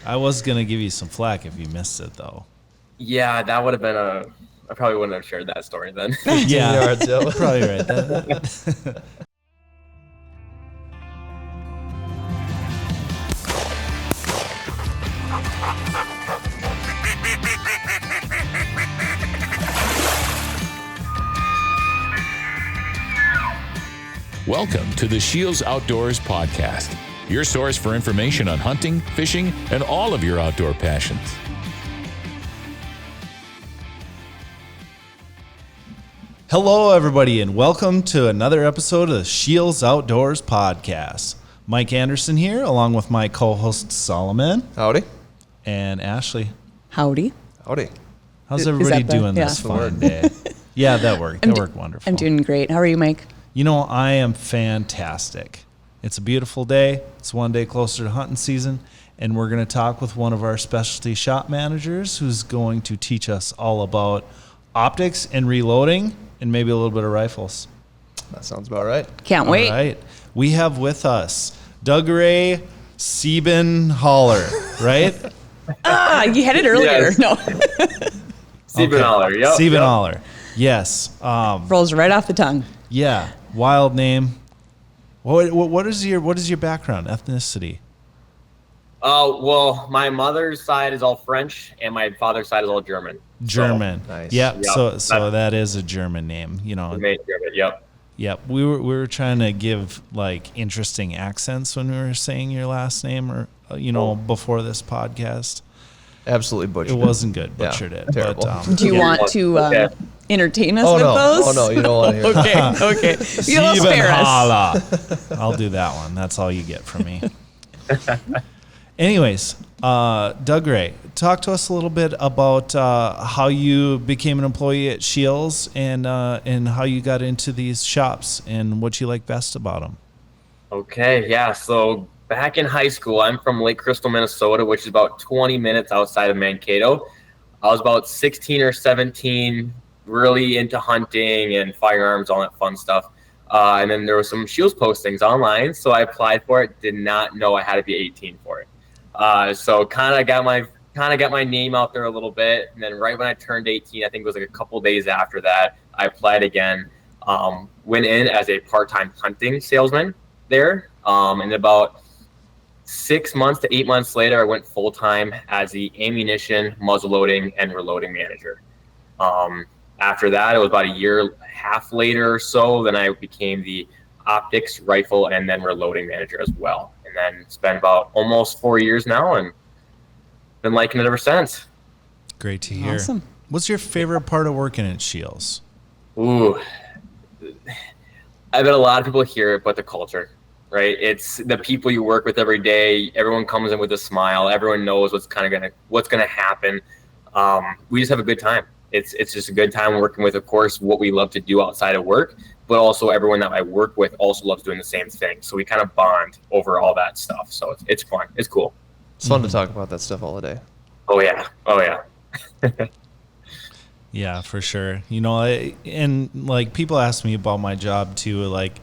I was going to give you some flack if you missed it, though. Yeah, that would have been I probably wouldn't have shared that story then. Yeah, probably right. Welcome to the SCHEELS Outdoors Podcast, your source for information on hunting, fishing, and all of your outdoor passions. Hello, everybody, and welcome to another episode of the SCHEELS Outdoors Podcast. Mike Anderson here, along with my co-host Solomon. Howdy. And Ashley. Howdy. Howdy. How's everybody doing this fine day? Yeah, that worked. That worked wonderful. I'm doing great. How are you, Mike? You know, I am fantastic. It's a beautiful day. It's one day closer to hunting season, and we're going to talk with one of our specialty shop managers who's going to teach us all about optics and reloading and maybe a little bit of rifles. That sounds about right. Can't wait. All right. We have with us Dougray Siebenahler, right? You had it earlier. Yes. No. Siebenahler, yep. Siebenahler. Yes. Rolls right off the tongue. Yeah. Wild name. What is your background, ethnicity? Well, my mother's side is all French, and my father's side is all German. German. So, nice. Yep. So that is a German name. You know. German, yep. Yep. We were trying to give like interesting accents when we were saying your last name, or before this podcast. Absolutely butchered it. It wasn't good. Butchered yeah, it. Terrible. But, Do you want to entertain us with those? Oh, no. You don't want to hear that. Okay. You'll spare us. Siebenahler. I'll do that one. That's all you get from me. Anyways, Dougray, talk to us a little bit about how you became an employee at SCHEELS and how you got into these shops and what you like best about them. Okay, yeah. So back in high school, I'm from Lake Crystal, Minnesota, which is about 20 minutes outside of Mankato. I was about 16 or 17, really into hunting and firearms, all that fun stuff. And then there were some SCHEELS postings online, so I applied for it. Did not know I had to be 18 for it. So kind of got my name out there a little bit. And then right when I turned 18, I think it was like a couple days after that, I applied again. Went in as a part-time hunting salesman there. And about 6 months to 8 months later, I went full-time as the ammunition, muzzleloading, and reloading manager. After that, it was about a year and a half later or so, then I became the optics, rifle, and then reloading manager as well. And then it's been about almost 4 years now and been liking it ever since. Great to hear. Awesome. What's your favorite part of working at SCHEELS? Ooh, I bet a lot of people hear it, but the culture, right? It's the people you work with every day. Everyone comes in with a smile. Everyone knows what's gonna happen. We just have a good time. It's just a good time working with, of course, what we love to do outside of work, but also everyone that I work with also loves doing the same thing. So we kind of bond over all that stuff. So it's fun. It's cool. It's fun to talk about that stuff all the day. Oh yeah. Yeah, for sure. And people ask me about my job too. Like,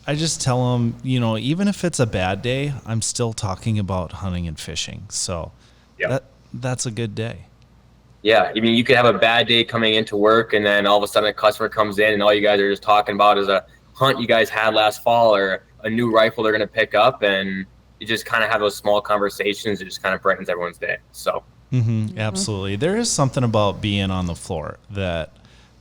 I just tell them, even if it's a bad day, I'm still talking about hunting and fishing. So that's a good day. Yeah, I mean, you could have a bad day coming into work, and then all of a sudden a customer comes in, and all you guys are just talking about is a hunt you guys had last fall or a new rifle they're going to pick up, and you just kind of have those small conversations. It just kind of brightens everyone's day. So, Absolutely, there is something about being on the floor that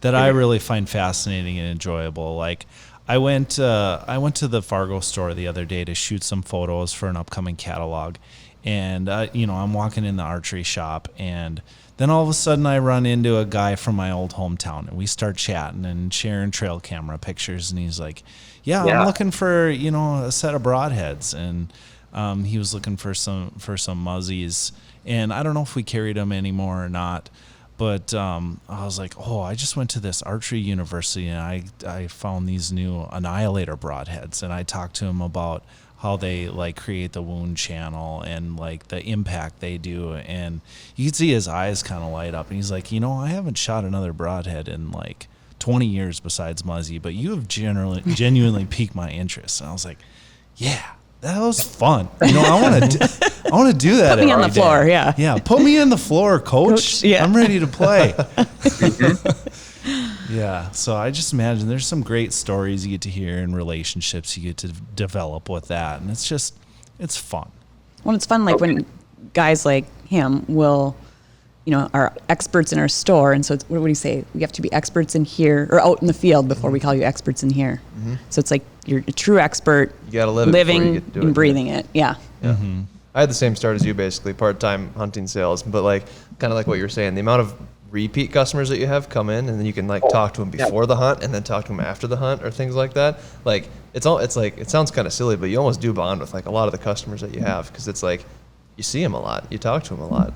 I really find fascinating and enjoyable. Like, I went to the Fargo store the other day to shoot some photos for an upcoming catalog, and I'm walking in the archery shop, and then all of a sudden I run into a guy from my old hometown, and we start chatting and sharing trail camera pictures. And he's like, yeah. I'm looking for, a set of broadheads. And he was looking for some muzzies. And I don't know if we carried them anymore or not. But I was like, I just went to this archery university, and I found these new Annihilator broadheads. And I talked to him about how they create the wound channel and the impact they do, and you can see his eyes kind of light up, and he's like, I haven't shot another broadhead in 20 years besides Muzzy, but you have genuinely piqued my interest. And I was like, yeah, that was fun. You know, I want to do that. Put me on the every floor, day. yeah. Yeah, put me in the floor, coach. Yeah. I'm ready to play. Yeah, so I just imagine there's some great stories you get to hear and relationships you get to develop with that, and it's fun. Well, it's fun, like when guys like him will, are experts in our store, and so it's, what do you say? We have to be experts in here or out in the field before we call you experts in here. So it's like you're a true expert. You gotta live it before you living get to do and it. breathing it. Yeah. I had the same start as you, basically part-time hunting sales, but like kind of like what you're saying, the amount of repeat customers that you have come in, and then you can like talk to them before the hunt and then talk to them after the hunt or things like that. Like it's like, it sounds kind of silly, but you almost do bond with like a lot of the customers that you have, because it's like you see them a lot, you talk to them a lot.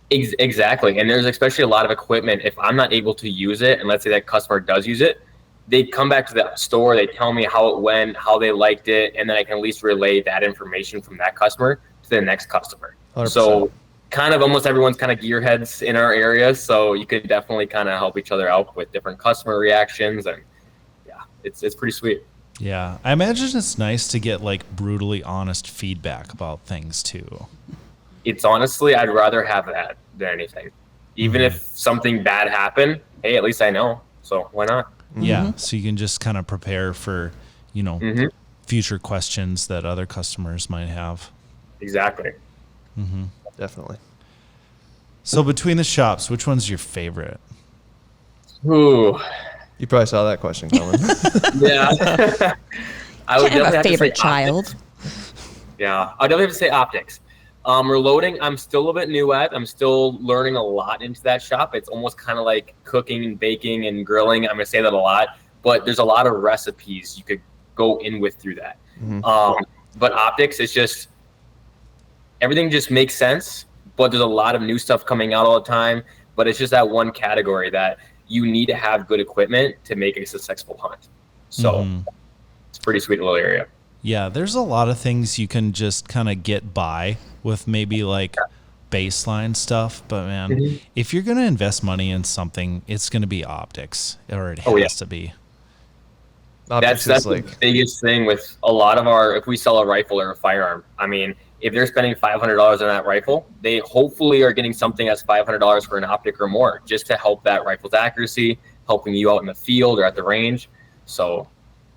Exactly. And there's especially a lot of equipment. If I'm not able to use it, and let's say that customer does use it, they come back to the store, they tell me how it went, how they liked it, and then I can at least relay that information from that customer to the next customer. 100%. So kind of almost everyone's kind of gearheads in our area, so you can definitely kind of help each other out with different customer reactions, and yeah, it's pretty sweet. Yeah, I imagine it's nice to get like brutally honest feedback about things too. It's honestly, I'd rather have that than anything. Even if something bad happened, hey, at least I know, so why not? Yeah, so you can just kind of prepare for, future questions that other customers might have. Exactly. Definitely. So between the shops, which one's your favorite? Ooh, You probably saw that question coming. yeah. I would Can't have definitely a have to say favorite child. optics. Yeah, I would definitely have to say optics. Reloading, I'm still a bit new at. I'm still learning a lot into that shop. It's almost kind of like cooking and baking and grilling. I'm going to say that a lot, but there's a lot of recipes you could go in with through that. But optics, it's just, everything just makes sense, but there's a lot of new stuff coming out all the time. But it's just that one category that you need to have good equipment to make a successful hunt. So it's a pretty sweet little area. Yeah, there's a lot of things you can just kind of get by with, maybe like baseline stuff. But man, if you're going to invest money in something, it's going to be optics, or it has to be. Optics That's is like, the biggest thing with a lot of our, if we sell a rifle or a firearm, I mean, if they're spending $500 on that rifle, they hopefully are getting something that's $500 for an optic or more, just to help that rifle's accuracy, helping you out in the field or at the range. So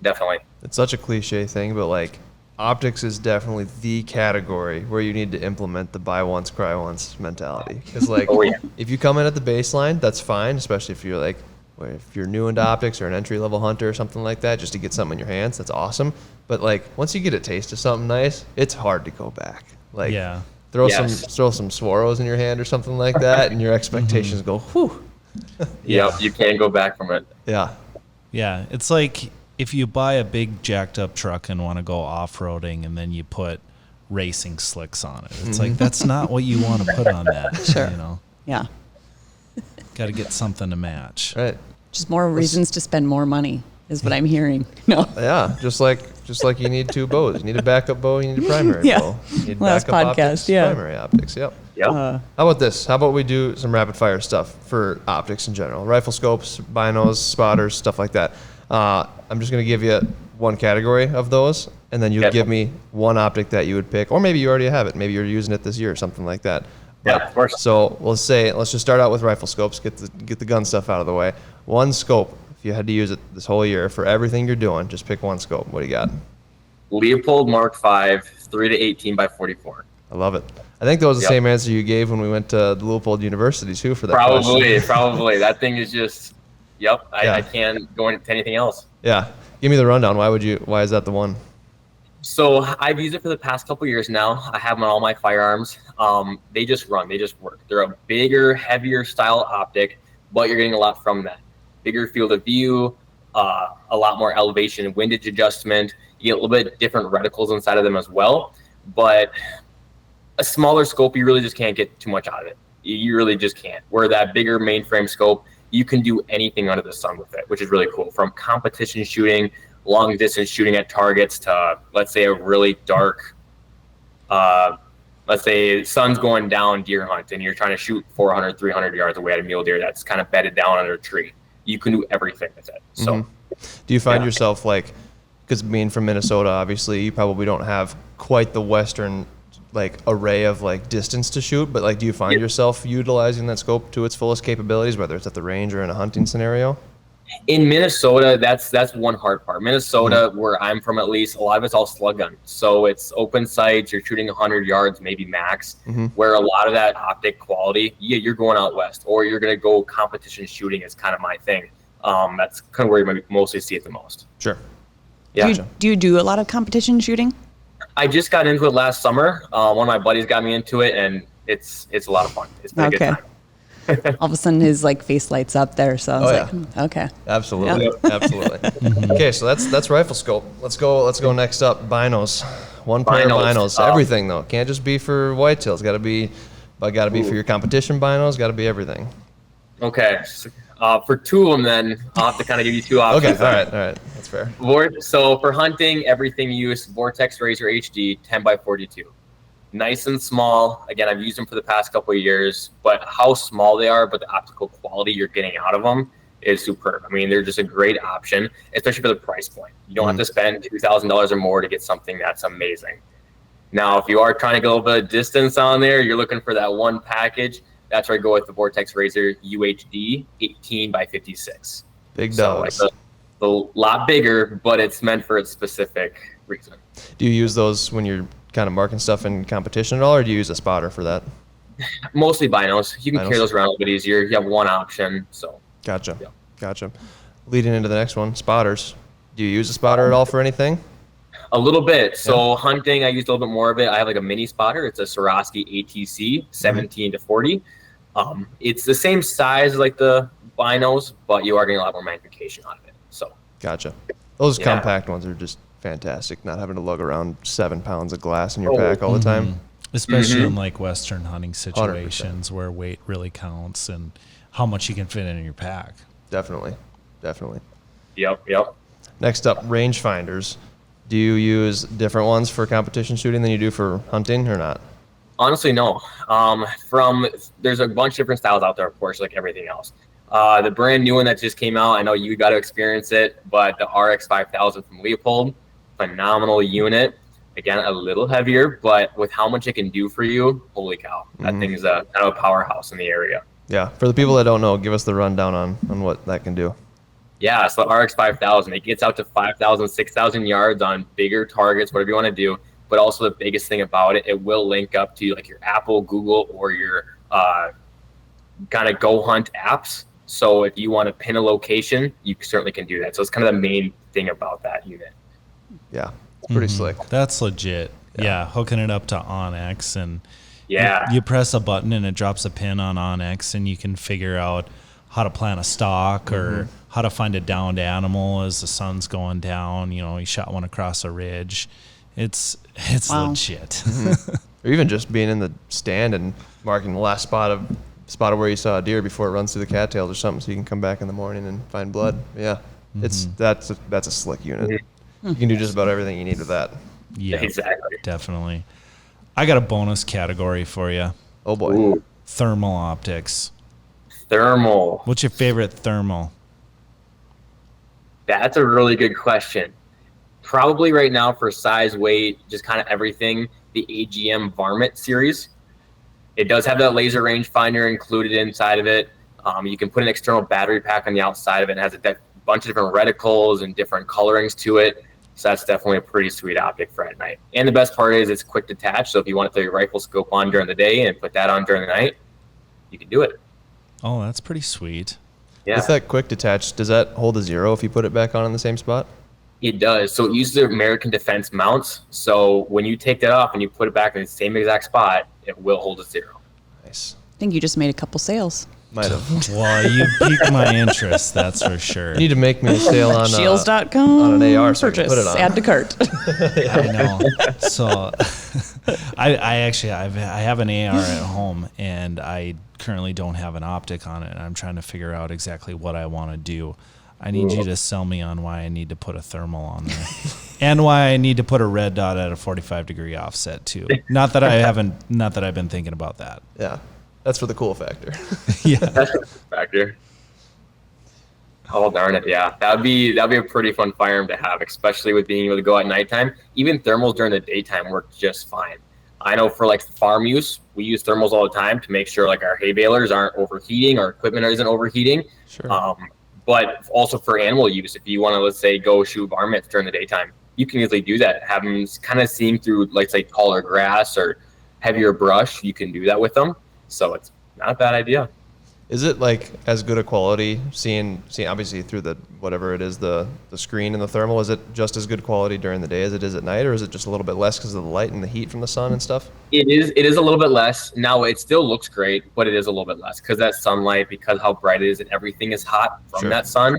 definitely. it's such a cliche thing, but like optics is definitely the category where you need to implement the buy once, cry once mentality. Because like, if you come in at the baseline, that's fine, especially if you're like, or if you're new into optics or an entry-level hunter or something like that, just to get something in your hands, that's awesome. But like, once you get a taste of something nice, it's hard to go back. Like, throw some Swaros in your hand or something like that, and your expectations go, whew. Yep, you can't go back from it. Yeah. Yeah, it's like if you buy a big jacked up truck and want to go off-roading, and then you put racing slicks on it. It's like, that's not what you want to put on that. Sure. Yeah. Got to get something to match. Right. Just more reasons to spend more money is what I'm hearing. No. Yeah, just like you need two bows. You need a backup bow, you need a primary bow. You need Last backup podcast, optics, yeah. primary optics, yep. Yep. How about this? How about we do some rapid fire stuff for optics in general? Rifle scopes, binos, spotters, stuff like that. I'm just going to give you one category of those, and then you give me one optic that you would pick, or maybe you already have it. Maybe you're using it this year or something like that. Yeah, of course. So let's just start out with rifle scopes, get the gun stuff out of the way. One scope, if you had to use it this whole year for everything you're doing, just pick one scope. What do you got? Leopold Mark V, 3 to 18 by 44. I love it. I think that was the same answer you gave when we went to the Leopold University too for that question. Probably. That thing is just, I can't go into anything else. Yeah. Give me the rundown. Why is that the one? So I've used it for the past couple years now. I have them on all my firearms. They just run. They just work. They're a bigger, heavier style optic, but you're getting a lot from that. Bigger field of view, a lot more elevation and windage adjustment. You get a little bit different reticles inside of them as well. But a smaller scope, you really just can't get too much out of it. You really just can't. Where that bigger mainframe scope, you can do anything under the sun with it, which is really cool. From competition shooting, long distance shooting at targets, to let's say a really dark, let's say sun's going down deer hunt and you're trying to shoot 400, 300 yards away at a mule deer that's kind of bedded down under a tree. You can do everything with it. So, do you find yourself like because being from Minnesota, obviously, you probably don't have quite the Western like array of like distance to shoot, but like do you find yourself utilizing that scope to its fullest capabilities, whether it's at the range or in a hunting scenario? In Minnesota, that's one hard part. Minnesota, where I'm from at least, a lot of it's all slug gun. So it's open sights, you're shooting 100 yards, maybe max, where a lot of that optic quality, you're going out west, or you're going to go competition shooting is kind of my thing. That's kind of where you mostly see it the most. Sure. Yeah. Do you do a lot of competition shooting? I just got into it last summer. One of my buddies got me into it, and it's a lot of fun. It's been a good time. All of a sudden, his like face lights up there. So I was like, okay. Absolutely. Yeah. Absolutely. Okay, so that's rifle scope. Let's go next up. Binos. One pair of binos. Everything though. Can't just be for whitetails. Got to be for your competition binos. Got to be everything. Okay. For two of them, then I'll have to kind of give you two options. Okay. All right. That's fair. So for hunting, everything used Vortex Razor HD 10x42. Nice and small. Again, I've used them for the past couple of years, but how small they are, but the optical quality you're getting out of them is superb. I mean, they're just a great option, especially for the price point. You don't have to spend $2,000 or more to get something that's amazing. Now, if you are trying to get a little bit of distance on there, you're looking for that one package, that's where I go with the Vortex Razor UHD 18x56. Big dogs. So a lot bigger, but it's meant for its specific reason. Do you use those when you're kind of marking stuff in competition at all, or do you use a spotter for that? Mostly binos. You can carry those around a little bit easier. You have one option. So Gotcha. Yeah. Gotcha. Leading into the next one, spotters. Do you use a spotter at all for anything? A little bit. So hunting, I used a little bit more of it. I have like a mini spotter. It's a Swarovski ATC 17 to 40. It's the same size as like the binos, but you are getting a lot more magnification out of it. So Gotcha. Those compact ones are just fantastic. Not having to lug around 7 pounds of glass in your pack all the time. Especially in like Western hunting situations 100%. Where weight really counts and how much you can fit in your pack. Definitely. Yep. Next up, rangefinders. Do you use different ones for competition shooting than you do for hunting or not? Honestly, no. There's a bunch of different styles out there, of course, like everything else. The brand new one that just came out, I know you got to experience it, but the RX 5000 from Leopold, phenomenal unit. Again, a little heavier, but with how much it can do for you, holy cow. That thing is kind of a powerhouse in the area. Yeah. For the people that don't know, give us the rundown on what that can do. Yeah, so the RX 5000, it gets out to 5,000, 6,000 yards on bigger targets, whatever you want to do. But also the biggest thing about it, it will link up to like your Apple, Google, or your kind of Go Hunt apps. So if you want to pin a location, you certainly can do that. So it's kind of the main thing about that unit. Yeah, it's pretty slick. That's legit. Yeah, hooking it up to Onyx and Yeah. you press a button and it drops a pin on Onyx and you can figure out how to plant a stalk or how to find a downed animal as the sun's going down. You know, you shot one across a ridge. It's legit. Or even just being in the stand and marking the last spot of where you saw a deer before it runs through the cattails or something, so you can come back in the morning and find blood. Yeah, that's a slick unit. You can do just about everything you need with that. Yeah, Exactly. definitely. I got a bonus category for you. Oh boy. Ooh, Thermal optics. thermal. What's your favorite thermal? That's a really good question. Probably right now for size, weight, just kind of everything, the AGM Varmint series. It does have that laser rangefinder included inside of it. You can put an external battery pack on the outside of it. It has a bunch of different reticles and different colorings to it. So that's definitely a pretty sweet optic for at night. And the best part is it's quick detach. So if you want to throw your rifle scope on during the day and put that on during the night, you can do it. Oh, that's pretty sweet. Yeah, With that quick detach, does that hold a zero if you put it back on in the same spot? it does. So it uses the American Defense mounts. So when you take that off and you put it back in the same exact spot, it will hold a zero. Nice. I think you just made a couple sales. Might have. Well, you piqued my interest, that's for sure. You need to make me a sale on SCHEELS.com. on an AR so I can purchase. put it on. Add to cart. I know. So I have an AR at home and I currently don't have an optic on it. And I'm trying to figure out exactly what I want to do. I need you to sell me on why I need to put a thermal on there and why I need to put a red dot at a 45-degree offset too. Not that I've been thinking about that. Yeah. That's for the cool factor. Yeah. That's a factor. Oh, darn it. Yeah. That'd be a pretty fun firearm to have, especially with being able to go at nighttime. Even thermals during the daytime work just fine. I know for like farm use, we use thermals all the time to make sure like our hay balers aren't overheating, our equipment isn't overheating. Sure. But also for animal use, if you want to, let's say, go shoot varmints during the daytime, you can easily do that. Have them kind of seeing through, like, say, taller grass or heavier brush. You can do that with them. So it's not a bad idea. Is it like as good a quality seeing obviously through the whatever it is, the screen and the thermal? Is it just as good quality during the day as it is at night, or is it just a little bit less because of the light and the heat from the sun and stuff? It is a little bit less. Now it still looks great, but it is a little bit less because that sunlight, because how bright it is, and everything is hot from Sure. that sun.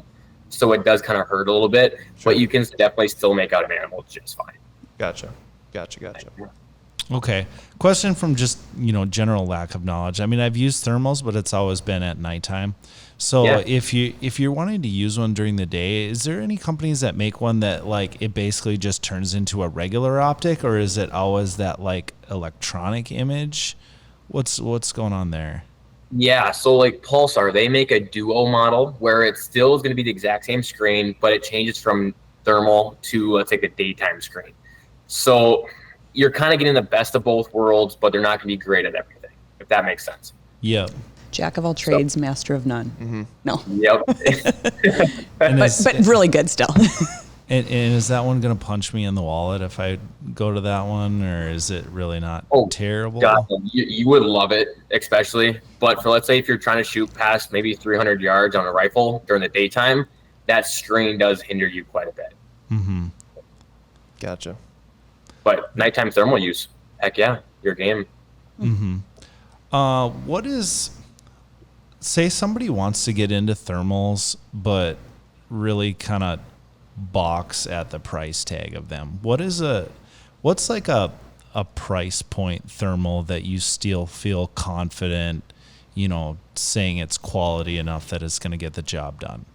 So it does kind of hurt a little bit, Sure. but you can definitely still make out an animal just fine. Gotcha. Okay. Question from just, general lack of knowledge. I mean, I've used thermals, but it's always been at nighttime. So Yeah. if you're wanting to use one during the day, is there any companies that make one that like it basically just turns into a regular optic, or is it always that like electronic image? What's going on there? Yeah, so like Pulsar, they make a duo model where it still is going to be the exact same screen, but it changes from thermal to, let's say, the daytime screen. So you're kind of getting the best of both worlds, but they're not going to be great at everything, if that makes sense. Yep. Jack of all trades, master of none. Mm-hmm. No, Yep. And but really good still. And is that one going to punch me in the wallet if I go to that one, or is it really not terrible? God, you would love it, especially. But for, let's say, if you're trying to shoot past maybe 300 yards on a rifle during the daytime, that screen does hinder you quite a bit. Mm-hmm. Gotcha. But nighttime thermal use, heck yeah, your game. Mm-hmm. What is, say somebody wants to get into thermals, but really kind of balks at the price tag of them. What's like a price point thermal that you still feel confident, saying it's quality enough that it's going to get the job done?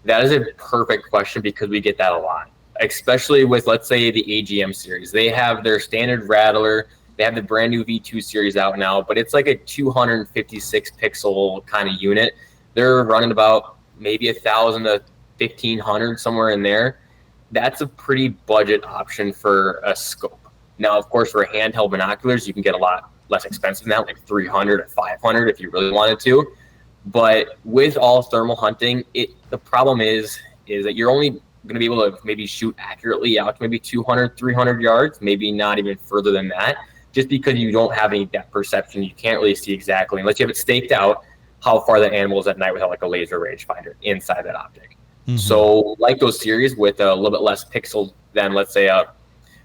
That is a perfect question because we get that a lot, especially with, let's say, the AGM series. They have their standard rattler. They have the brand new V2 series out now, but it's like a 256 pixel kind of unit. They're running about maybe 1,000 to 1,500, somewhere in there. That's a pretty budget option for a scope. Now, of course, for handheld binoculars, you can get a lot less expensive than that, like 300 or 500 if you really wanted to. But with all thermal hunting, the problem is that you're only going to be able to maybe shoot accurately out to maybe 200, 300 yards, maybe not even further than that, just because you don't have any depth perception. You can't really see exactly, unless you have it staked out, how far that animal is at night without like a laser rangefinder inside that optic. Mm-hmm. So like those series with a little bit less pixels than, let's say, a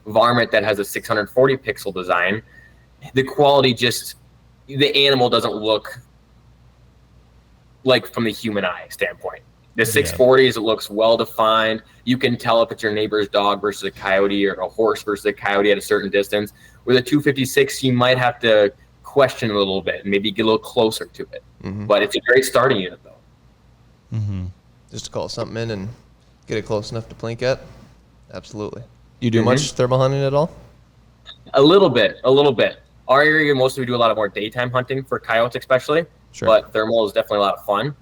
varmint that has a 640 pixel design, the quality the animal doesn't look like from the human eye standpoint. The 640s, it looks well defined. You can tell if it's your neighbor's dog versus a coyote or a horse versus a coyote at a certain distance. With a 256, you might have to question a little bit and maybe get a little closer to it. Mm-hmm. But it's a great starting unit, though. Mm-hmm. Just to call something in and get it close enough to blink at? Absolutely. You do much thermal hunting at all? A little bit. Our area, mostly we do a lot of more daytime hunting for coyotes especially. Sure. But thermal is definitely a lot of fun.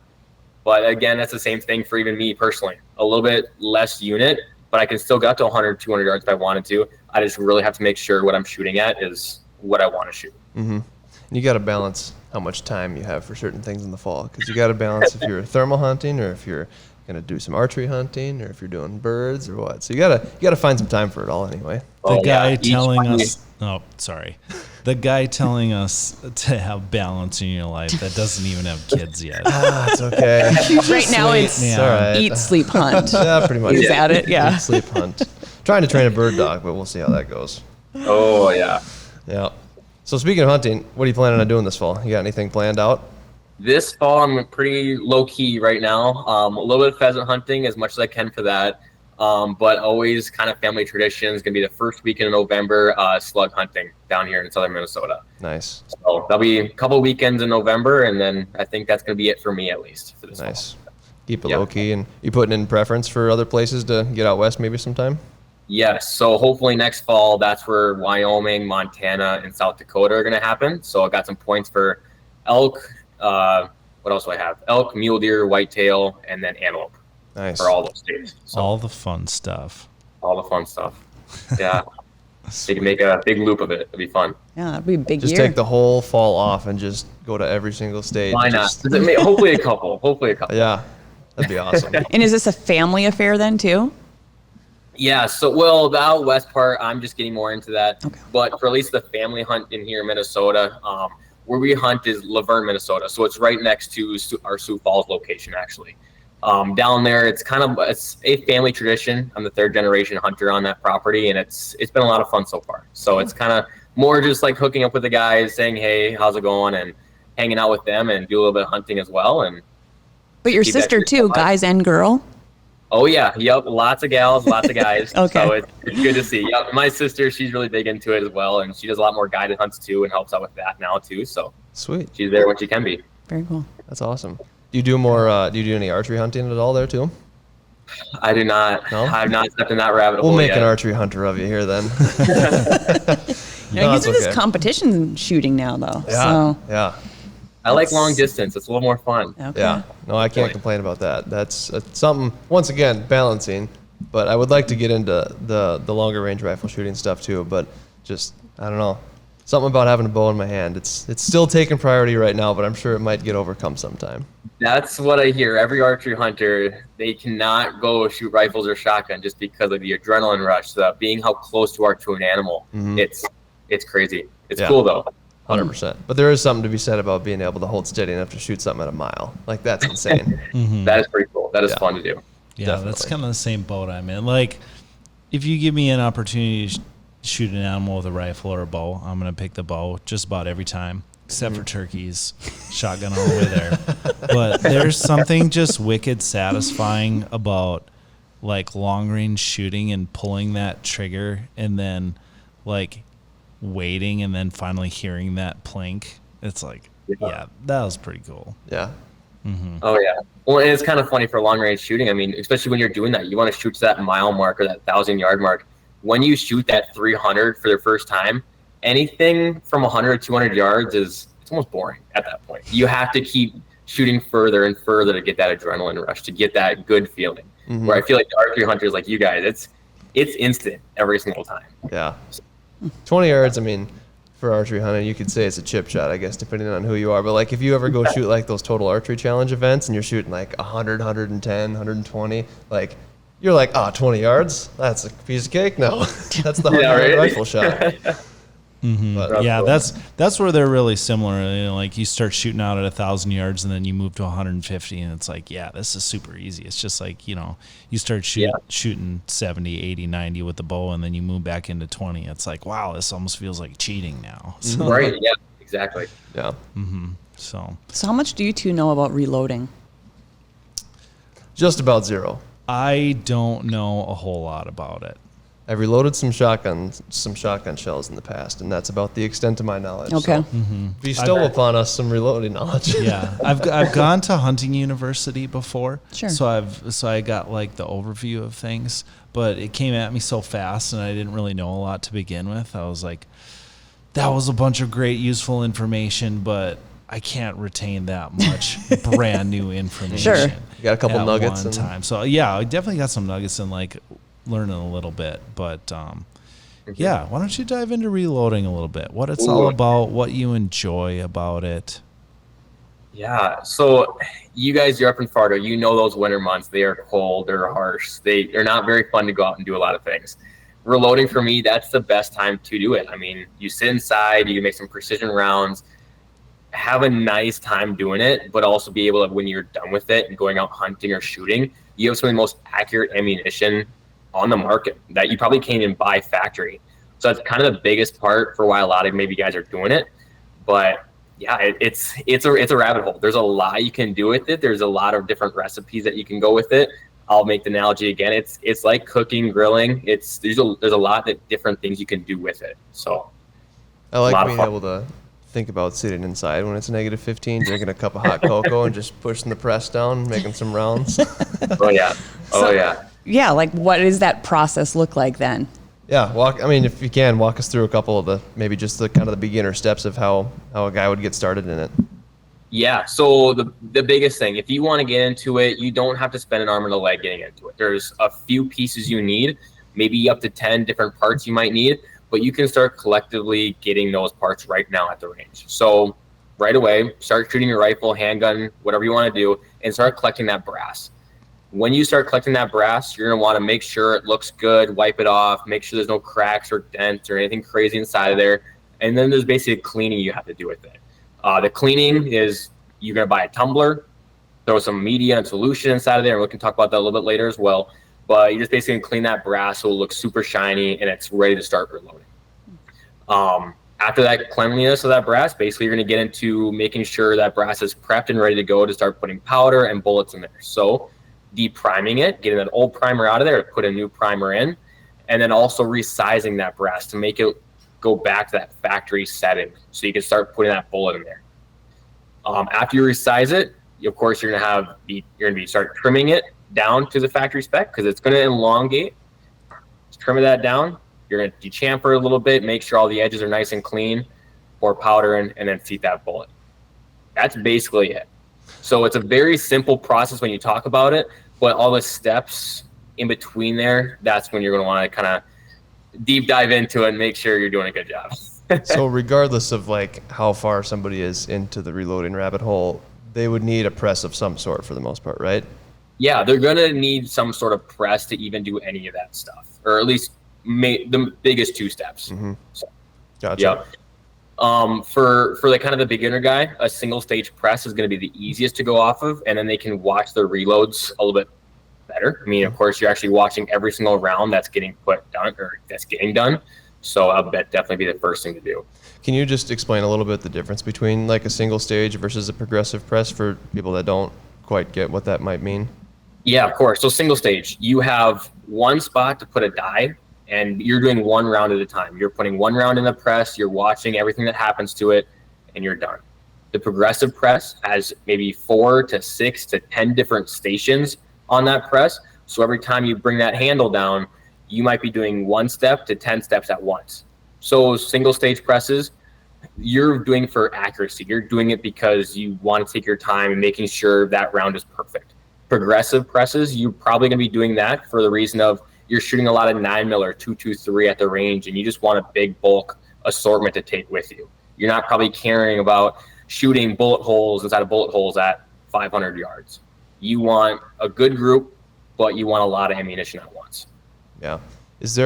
But again, that's the same thing for even me personally. A little bit less unit, but I can still get to 100, 200 yards if I wanted to. I just really have to make sure what I'm shooting at is what I want to shoot. Mm-hmm. And you got to balance how much time you have for certain things in the fall, because you got to balance if you're thermal hunting or if you're going to do some archery hunting or if you're doing birds or what. So you got to find some time for it all anyway. The guy telling us to have balance in your life that doesn't even have kids yet. It's okay. Right now it's all right. eat, sleep, hunt. Yeah, pretty much. He's at it, yeah. Eat, sleep, hunt. Trying to train a bird dog, but we'll see how that goes. Oh, yeah. Yeah. So speaking of hunting, what are you planning on doing this fall? You got anything planned out? This fall, I'm pretty low-key right now. A little bit of pheasant hunting, as much as I can for that. But always kind of family traditions. Going to be the first weekend in November, slug hunting down here in southern Minnesota. Nice. So that'll be a couple weekends in November, and then I think that's going to be it for me, at least, for this Nice. fall. Keep it low-key. And you putting in preference for other places to get out west maybe sometime? Yes. So hopefully next fall, that's where Wyoming, Montana, and South Dakota are going to happen. So I got some points for elk, what else do I have? Elk, mule deer, whitetail, and then antelope. Nice. For all those states. So, All the fun stuff. all the fun stuff. Yeah. They can make a big loop of it. It'd be fun. Yeah, that'd be a big Just year. take the whole fall off and just go to every single state. Why not? Just- Hopefully a couple. Hopefully a couple. Yeah, that'd be awesome. And is this a family affair then too? Yeah, so well, the out west part, I'm just getting more into that. Okay. But for at least the family hunt in here in Minnesota, where we hunt is Laverne, Minnesota. So it's right next to our Sioux Falls location, actually. Down there, it's a family tradition. I'm the 3rd generation hunter on that property, and it's been a lot of fun so far. So it's kind of more just like hooking up with the guys, saying, hey, how's it going, and hanging out with them and do a little bit of hunting as well. And But your keep that sister tradition too, alive. guys and girl. Oh yeah, yep, lots of gals, lots of guys. Okay. So it's good to see. Yep, my sister, she's really big into it as well, and she does a lot more guided hunts too, and helps out with that now too. So Sweet. she's there when she can be. Very cool. That's awesome. Do you do more? Do you do any archery hunting at all there too? I do not. No? I've not stepped in that rabbit hole We'll make yet. an archery hunter of you here then. You No, know, that's this is okay. competition shooting now though. Yeah. So Yeah. I like long distance. It's a little more fun. okay. Yeah. No, I can't complain about that. That's something, once again, balancing. But I would like to get into the longer range rifle shooting stuff too. But just, I don't know. Something about having a bow in my hand. It's still taking priority right now, but I'm sure it might get overcome sometime. That's what I hear. Every archery hunter, they cannot go shoot rifles or shotgun just because of the adrenaline rush, being how close you are to an animal. It's crazy. It's Yeah. cool though. 100%. But there is something to be said about being able to hold steady enough to shoot something at a mile. Like, that's insane. That is pretty cool. That is Yeah. fun to do. Yeah, that's Definitely. kind of the same boat I'm in. Like, if you give me an opportunity to shoot an animal with a rifle or a bow, I'm going to pick the bow just about every time, except for turkeys. Shotgun all the way there. But there's something just wicked satisfying about, like, long-range shooting and pulling that trigger and then, like, waiting and then finally hearing that plink. It's like, yeah, that was pretty cool. Yeah. Oh yeah. Well, and it's kind of funny for long range shooting. I mean, especially when you're doing that, you want to shoot to that mile mark or that 1,000-yard mark. When you shoot that 300 for the first time, anything from 100 to 200 yards it's almost boring at that point. You have to keep shooting further and further to get that adrenaline rush, to get that good feeling. Where I feel like the archery hunters like you guys, it's instant every single time. Yeah. 20 yards, I mean, for archery hunting, you could say it's a chip shot, I guess, depending on who you are. But, like, if you ever go shoot, like, those total archery challenge events and you're shooting, like, 100, 110, 120, like, you're like, 20 yards? That's a piece of cake? No. That's the 100-yard right? rifle shot. But, Yeah, cool. that's where they're really similar. You know, like, you start shooting out at 1,000 yards and then you move to 150 and it's like, yeah, this is super easy. It's just like, you know, you start shooting 70, 80, 90 with the bow and then you move back into 20. It's like, wow, this almost feels like cheating now. So, Right. Yeah. Exactly. yeah. so So how much do you two know about reloading? Just about zero. I don't know a whole lot about it. I've reloaded some shotgun shells in the past, and that's about the extent of my knowledge. Okay. So bestow upon us some reloading knowledge. Yeah, I've gone to hunting university before, Sure. So I got like the overview of things, but it came at me so fast, and I didn't really know a lot to begin with. I was like, that was a bunch of great, useful information, but I can't retain that much brand new information. Sure. You got a couple at nuggets one in- time. So yeah, I definitely got some nuggets in like learning a little bit, but yeah, why don't you dive into reloading a little bit? What it's all about, what you enjoy about it. Yeah. So you guys, you're up in Fargo. You know those winter months. They are cold. They're harsh. They're not very fun to go out and do a lot of things. Reloading for me, that's the best time to do it. I mean, you sit inside, you make some precision rounds, have a nice time doing it, but also be able to, when you're done with it and going out hunting or shooting, you have some of the most accurate ammunition on the market that you probably can't even buy factory. So that's kind of the biggest part for why a lot of maybe guys are doing it. But yeah, it's a rabbit hole. There's a lot you can do with it. There's a lot of different recipes that you can go with it. I'll make the analogy again. It's like cooking, grilling. There's a lot of different things you can do with it. So I a like lot of being fun. able to think about sitting inside when it's negative 15, drinking a cup of hot cocoa and just pushing the press down, making some rounds. oh yeah, Yeah, like what does that process look like then? Yeah, if you can, walk us through a couple of maybe just the kind of the beginner steps of how a guy would get started in it. Yeah. So the biggest thing, if you want to get into it, you don't have to spend an arm and a leg getting into it. There's a few pieces you need, maybe up to 10 different parts you might need, but you can start collectively getting those parts right now at the range. So right away, start shooting your rifle, handgun, whatever you want to do, and start collecting that brass. When you start collecting that brass, you're going to want to make sure it looks good, wipe it off, make sure there's no cracks or dents or anything crazy inside of there. And then there's basically cleaning you have to do with it. The cleaning is you're going to buy a tumbler, throw some media and solution inside of there. And we can talk about that a little bit later as well. But you just basically clean that brass so it looks super shiny and it's ready to start reloading. After that cleanliness of that brass, basically you're going to get into making sure that brass is prepped and ready to go to start putting powder and bullets in there. So de-priming it, getting that old primer out of there, put a new primer in, and then also resizing that brass to make it go back to that factory setting so you can start putting that bullet in there. After you resize it, of course you're gonna start trimming it down to the factory spec because it's gonna elongate. Just trim that down. You're gonna dechamfer it a little bit, make sure all the edges are nice and clean, pour powder in, and then seat that bullet. That's basically it. So it's a very simple process when you talk about it, but all the steps in between there, that's when you're gonna want to kind of deep dive into it and make sure you're doing a good job. So regardless of like how far somebody is into the reloading rabbit hole, they would need a press of some sort for the most part, right? Yeah, they're going to need some sort of press to even do any of that stuff, or at least the biggest two steps. Mm-hmm. So, Gotcha. Yeah. For the kind of the beginner guy, a single stage press is going to be the easiest to go off of, and then they can watch their reloads a little bit better. I mean, of course, you're actually watching every single round that's getting getting done. So I'll definitely be the first thing to do. Can you just explain a little bit the difference between like a single stage versus a progressive press for people that don't quite get what that might mean? Yeah, of course. So single stage, you have one spot to put a die, and you're doing one round at a time. You're putting one round in the press, you're watching everything that happens to it, and you're done. The progressive press has maybe 4 to 6 to 10 different stations on that press. So every time you bring that handle down, you might be doing 1 step to 10 steps at once. So single stage presses, you're doing for accuracy. You're doing it because you want to take your time and making sure that round is perfect. Progressive presses, you're probably going to be doing that for the reason of you're shooting a lot of 9mm or 223 at the range, and you just want a big bulk assortment to take with you. You're not probably caring about shooting bullet holes inside of bullet holes at 500 yards. You want a good group, but you want a lot of ammunition at once. Yeah. This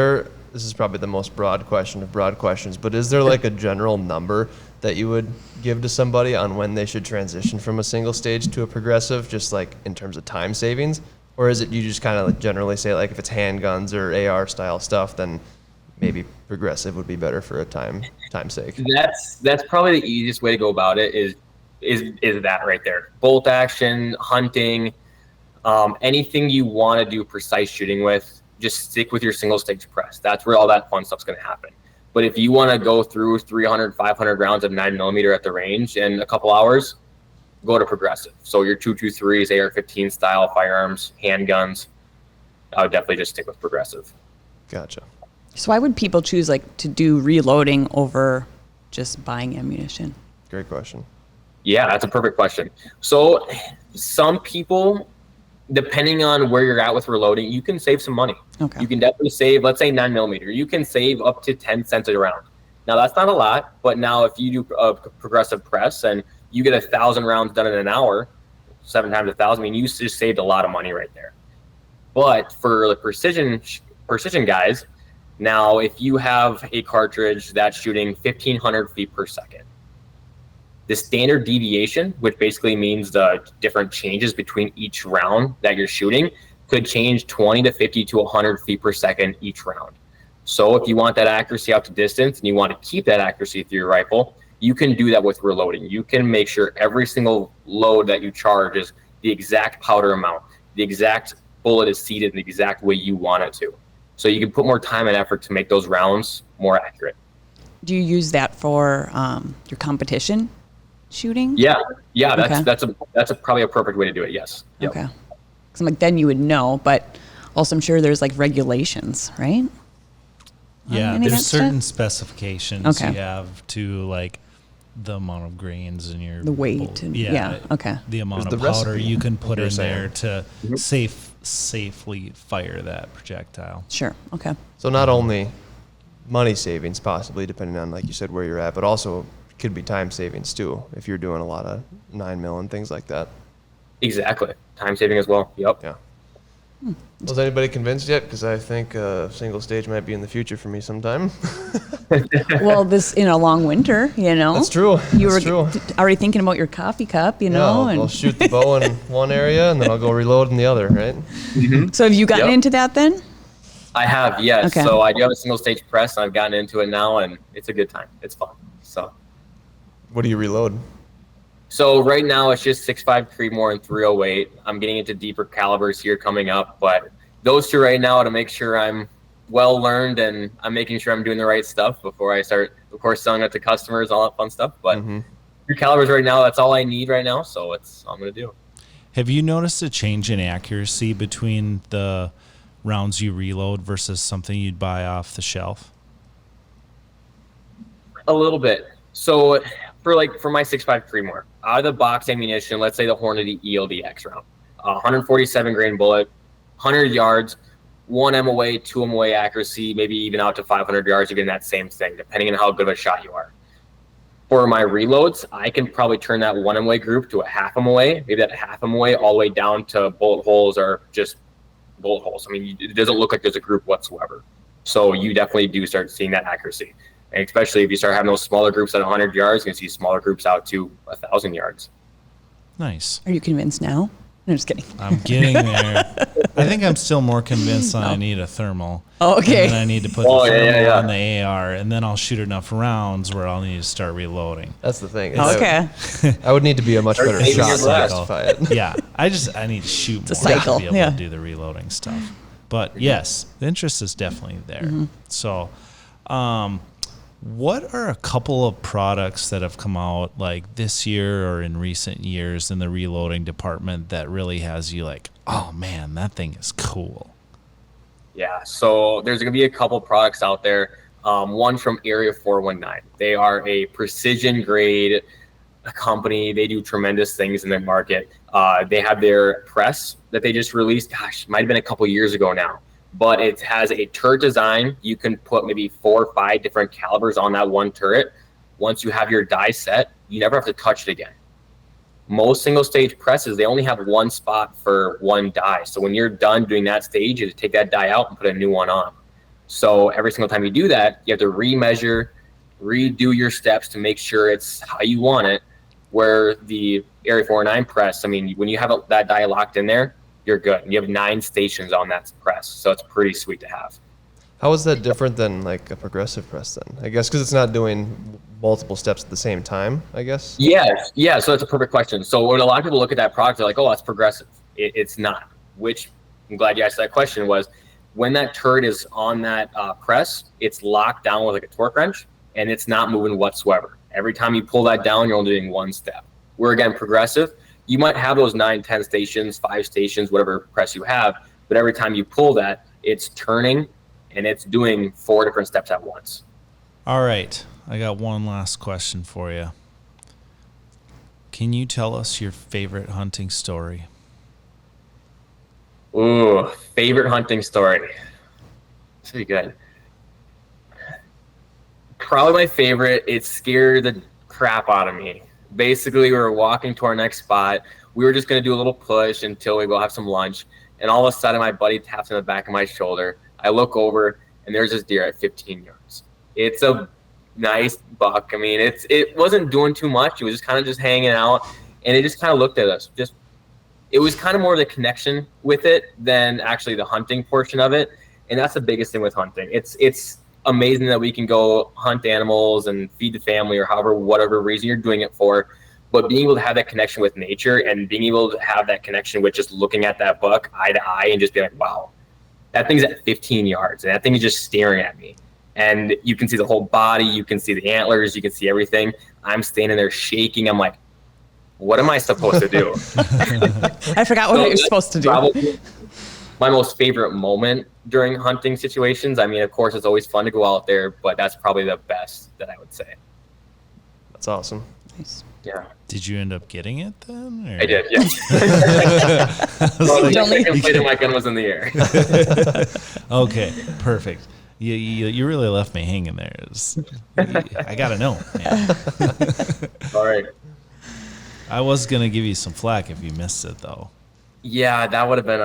is probably the most broad question of broad questions, but is there like a general number that you would give to somebody on when they should transition from a single stage to a progressive, just like in terms of time savings? Or is it you just kind of generally say like if it's handguns or AR style stuff, then maybe progressive would be better for a time's sake? That's probably the easiest way to go about it is that right there. Bolt action, hunting, anything you want to do precise shooting with, just stick with your single stage press. That's where all that fun stuff's going to happen. But if you want to go through 300, 500 rounds of 9mm at the range in a couple hours, go to progressive. So your 223s, AR-15 style firearms, handguns, I would definitely just stick with progressive. Gotcha. So why would people choose like to do reloading over just buying ammunition? Great question. Yeah, that's a perfect question. So some people, depending on where you're at with reloading, you can save some money. Okay. You can definitely save, let's say 9mm. You can save up to 10 cents a round. Now that's not a lot, but now if you do a progressive press and you get 1,000 rounds done in an hour, 7 times 1,000, I mean, you just saved a lot of money right there. But for the precision guys, now if you have a cartridge that's shooting 1,500 feet per second, the standard deviation, which basically means the different changes between each round that you're shooting, could change 20 to 50 to 100 feet per second each round. So if you want that accuracy out to distance and you want to keep that accuracy through your rifle, you can do that with reloading. You can make sure every single load that you charge is the exact powder amount, the exact bullet is seated in the exact way you want it to. So you can put more time and effort to make those rounds more accurate. Do you use that for your competition shooting? Yeah, Okay. that's probably a perfect way to do it. Yes. Yep. Okay. Because I'm like, then you would know, but also I'm sure there's like regulations, right? Yeah, Any of there's that certain stuff? specifications Okay. you have to like the amount of grains in your The weight. And, yeah. Okay. The amount There's of the powder recipe, you can put you're in there saying. to safely fire that projectile. Sure. Okay. So not only money savings possibly, depending on, like you said, where you're at, but also could be time savings too, if you're doing a lot of 9mm and things like that. Exactly. Time saving as well. Yep. Yeah. Was anybody convinced yet? Because I think single stage might be in the future for me sometime. Well, this in a long winter, you know. That's true. You That's were true. already thinking about your coffee cup, you Yeah, know. I'll shoot the bow in one area and then I'll go reload in the other, right? So have you gotten Yep. into that then? I have, yes. Okay. So I do have a single stage press, and I've gotten into it now, and it's a good time. It's fun. What do you reload? So right now it's just 6.5 Creedmoor and 308. I'm getting into deeper calibers here coming up, but those two right now to make sure I'm well learned and I'm making sure I'm doing the right stuff before I start, of course, selling it to customers, all that fun stuff. But your calibers right now, that's all I need right now, so it's all I'm going to do. Have you noticed a change in accuracy between the rounds you reload versus something you'd buy off the shelf? A little bit. So for my 6.5 Creedmoor, out of the box ammunition, let's say the Hornady ELDX round, 147 grain bullet, 100 yards, 1 MOA, 2 MOA accuracy, maybe even out to 500 yards, you're getting that same thing, depending on how good of a shot you are. For my reloads, I can probably turn that 1 MOA group to a half MOA, maybe that half MOA all the way down to bullet holes or just bullet holes. I mean, it doesn't look like there's a group whatsoever. So you definitely do start seeing that accuracy. And especially if you start having those smaller groups at 100 yards, you can see smaller groups out to 1,000 yards. Nice. Are you convinced now? No, just kidding. I'm getting there. I think I'm still more convinced that I need a thermal. Oh, okay. And then I need to put the thermal on the AR, and then I'll shoot enough rounds where I'll need to start reloading. That's the thing. Okay. I would need to be a much better saving shot your to breath. justify it. Yeah, I need to shoot more a cycle, to be able yeah. to do the reloading stuff. But yes, the interest is definitely there. So, what are a couple of products that have come out like this year or in recent years in the reloading department that really has you like, oh man, that thing is cool? Yeah, so there's going to be a couple products out there. One from Area 419. They are a precision grade company. They do tremendous things in their market. They have their press that they just released. Gosh, it might have been a couple years ago now. But it has a turret design. You can put maybe 4 or 5 different calibers on that one turret. Once you have your die set, you never have to touch it again. Most single stage presses, they only have one spot for one die. So when you're done doing that stage, you just take that die out and put a new one on. So every single time you do that, you have to remeasure, redo your steps to make sure it's how you want it. Where the Area 409 press, I mean, when you have that die locked in there, you're good. You have 9 stations on that press, so it's pretty sweet to have. How is that different than like a progressive press then? I guess because it's not doing multiple steps at the same time, I guess? Yes. Yeah, so that's a perfect question. So when a lot of people look at that product, they're like, oh, that's progressive. It's not, which I'm glad you asked that question, was when that turret is on that press, it's locked down with like a torque wrench, and it's not moving whatsoever. Every time you pull that down, you're only doing one step. Where again, progressive, you might have those 9, 10 stations, 5 stations, whatever press you have, but every time you pull that, it's turning and it's doing 4 different steps at once. All right, I got one last question for you. Can you tell us your favorite hunting story? Ooh, favorite hunting story. That's pretty good. Probably my favorite. It scared the crap out of me. Basically, we were walking to our next spot. We were just going to do a little push until we go have some lunch. And all of a sudden, my buddy taps on the back of my shoulder. I look over, and there's this deer at 15 yards. It's a nice buck. I mean, it wasn't doing too much. It was just kind of just hanging out, and it just kind of looked at us. It was kind of more of the connection with it than actually the hunting portion of it. And that's the biggest thing with hunting. It's amazing that we can go hunt animals and feed the family or whatever reason you're doing it for, but being able to have that connection with nature and being able to have that connection with just looking at that buck eye to eye and just be like, wow, that thing's at 15 yards and that thing is just staring at me. And you can see the whole body, you can see the antlers, you can see everything. I'm standing there shaking. I'm like, what am I supposed to do? I forgot what you're supposed to do. Probably my most favorite moment during hunting situations. I mean, of course, it's always fun to go out there, but that's probably the best that I would say. That's awesome. Nice. Yeah. Did you end up getting it then? Or? I did, yes. Well, the second plate of my gun was in the air. Okay, perfect. You really left me hanging there. I got to know, man. All right. I was going to give you some flack if you missed it, though. Yeah, that would have been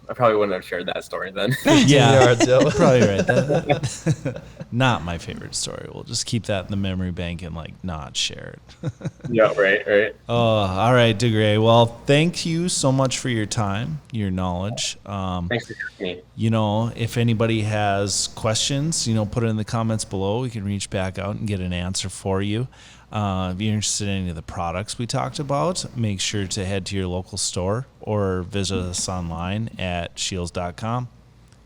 I probably wouldn't have shared that story then. Yeah, yards, yeah. probably right. Not my favorite story. We'll just keep that in the memory bank and not share it. Yeah, right. Oh, all right, Dougray. Well, thank you so much for your time, your knowledge. Thanks for having me. If anybody has questions, put it in the comments below. We can reach back out and get an answer for you. If you're interested in any of the products we talked about, make sure to head to your local store or visit us online at SCHEELS.com.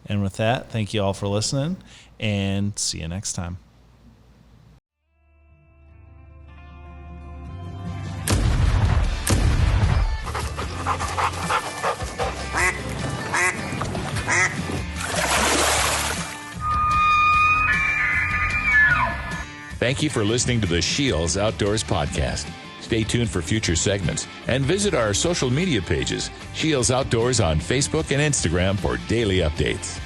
And with that, thank you all for listening, and see you next time. Thank you for listening to the SCHEELS Outdoors Podcast. Stay tuned for future segments and visit our social media pages, SCHEELS Outdoors on Facebook and Instagram for daily updates.